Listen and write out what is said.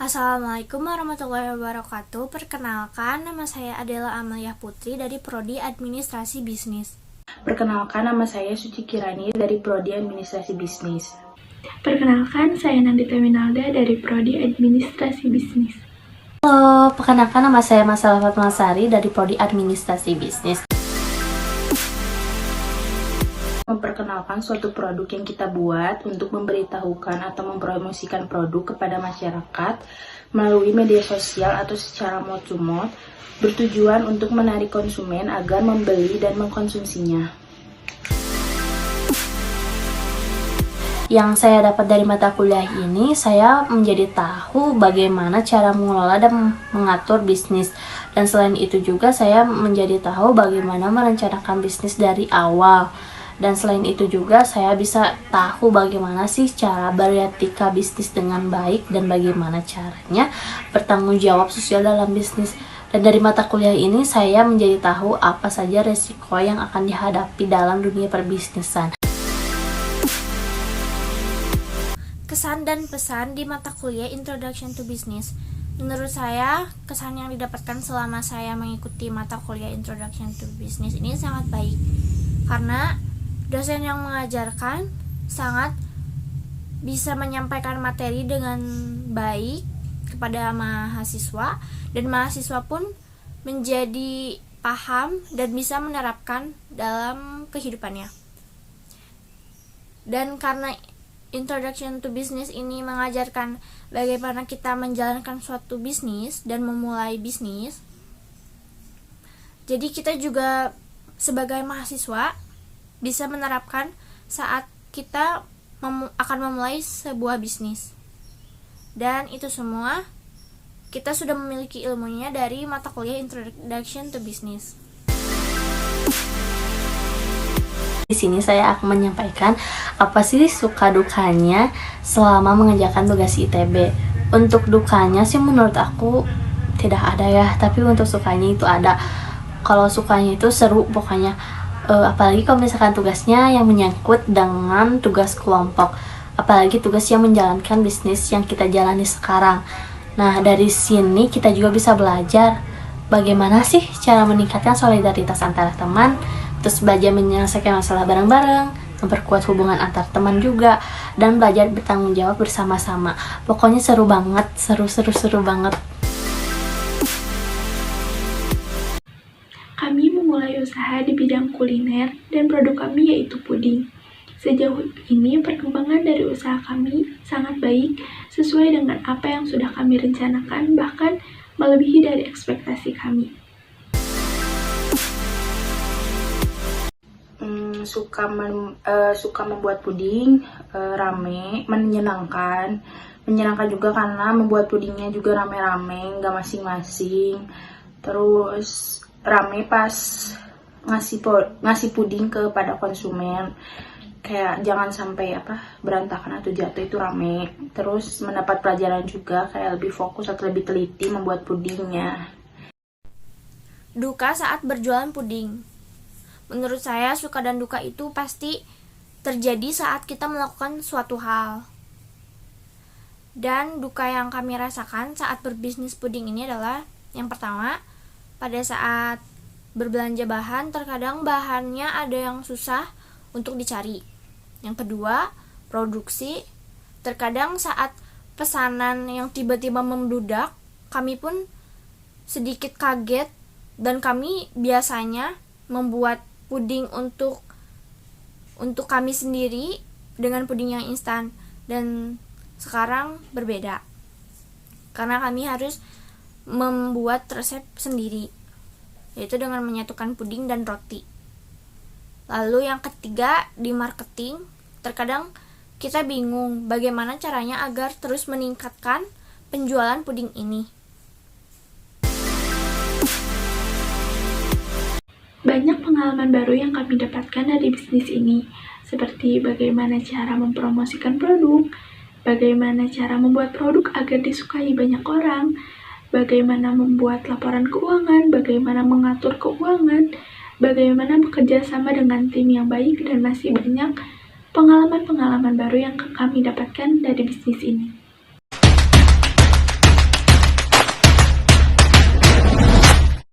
Assalamualaikum warahmatullahi wabarakatuh. Perkenalkan, nama saya adalah Amalia Putri dari Prodi Administrasi Bisnis. Perkenalkan, nama saya Suci Kirani dari Prodi Administrasi Bisnis. Perkenalkan, saya Nandita Winalda dari Prodi Administrasi Bisnis. Halo, perkenalkan nama saya Masal Fatmasari dari Prodi Administrasi Bisnis. Memperkenalkan suatu produk yang kita buat untuk memberitahukan atau mempromosikan produk kepada masyarakat melalui media sosial atau secara mouth to mouth, bertujuan untuk menarik konsumen agar membeli dan mengkonsumsinya. Yang saya dapat dari mata kuliah ini, saya menjadi tahu bagaimana cara mengelola dan mengatur bisnis. Dan selain itu juga saya menjadi tahu bagaimana merencanakan bisnis dari awal. Dan selain itu juga saya bisa tahu bagaimana sih cara beretika bisnis dengan baik dan bagaimana caranya bertanggung jawab sosial dalam bisnis. Dan dari mata kuliah ini saya menjadi tahu apa saja resiko yang akan dihadapi dalam dunia perbisnisan. Kesan dan pesan di mata kuliah Introduction to Business. Menurut saya, kesan yang didapatkan selama saya mengikuti mata kuliah Introduction to Business ini sangat baik. Karena dosen yang mengajarkan sangat bisa menyampaikan materi dengan baik kepada mahasiswa, dan mahasiswa pun menjadi paham dan bisa menerapkan dalam kehidupannya. Dan karena Introduction to Business ini mengajarkan bagaimana kita menjalankan suatu bisnis dan memulai bisnis, jadi kita juga sebagai mahasiswa bisa menerapkan saat kita akan memulai sebuah bisnis. Dan itu semua kita sudah memiliki ilmunya dari mata kuliah Introduction to Business. Di sini saya akan menyampaikan apa sih suka dukanya selama mengerjakan tugas ITB. Untuk dukanya sih menurut aku tidak ada ya, tapi untuk sukanya itu ada. Kalau sukanya itu seru pokoknya. Apalagi kalau misalkan tugasnya yang menyangkut dengan tugas kelompok, apalagi tugas yang menjalankan bisnis yang kita jalani sekarang. Nah, dari sini kita juga bisa belajar bagaimana sih cara meningkatkan solidaritas antara teman, terus belajar menyelesaikan masalah bareng-bareng, memperkuat hubungan antar teman juga, dan belajar bertanggung jawab bersama-sama. Pokoknya seru banget, seru banget. Kami memulai usaha di bidang kuliner dan produk kami yaitu puding. Sejauh ini perkembangan dari usaha kami sangat baik sesuai dengan apa yang sudah kami rencanakan, bahkan melebihi dari ekspektasi kami. Suka membuat puding, rame, menyenangkan juga karena membuat pudingnya juga rame-rame, nggak masing-masing. Terus rame pas ngasih puding kepada konsumen, kayak jangan sampai berantakan atau jatuh, itu rame. Terus mendapat pelajaran juga, kayak lebih fokus atau lebih teliti membuat pudingnya. Duka saat berjualan puding. Menurut saya, suka dan duka itu pasti terjadi saat kita melakukan suatu hal. Dan duka yang kami rasakan saat berbisnis puding ini adalah, yang pertama, pada saat berbelanja bahan, terkadang bahannya ada yang susah untuk dicari. Yang kedua, produksi. Terkadang saat pesanan yang tiba-tiba membludak, kami pun sedikit kaget, dan kami biasanya membuat puding untuk kami sendiri dengan puding yang instan, dan sekarang berbeda karena kami harus membuat resep sendiri, yaitu dengan menyatukan puding dan roti. Lalu yang ketiga, di marketing, terkadang kita bingung bagaimana caranya agar terus meningkatkan penjualan puding ini. Banyak pengalaman baru yang kami dapatkan dari bisnis ini, seperti bagaimana cara mempromosikan produk, bagaimana cara membuat produk agar disukai banyak orang, bagaimana membuat laporan keuangan, bagaimana mengatur keuangan, bagaimana bekerja sama dengan tim yang baik, dan masih banyak pengalaman-pengalaman baru yang kami dapatkan dari bisnis ini.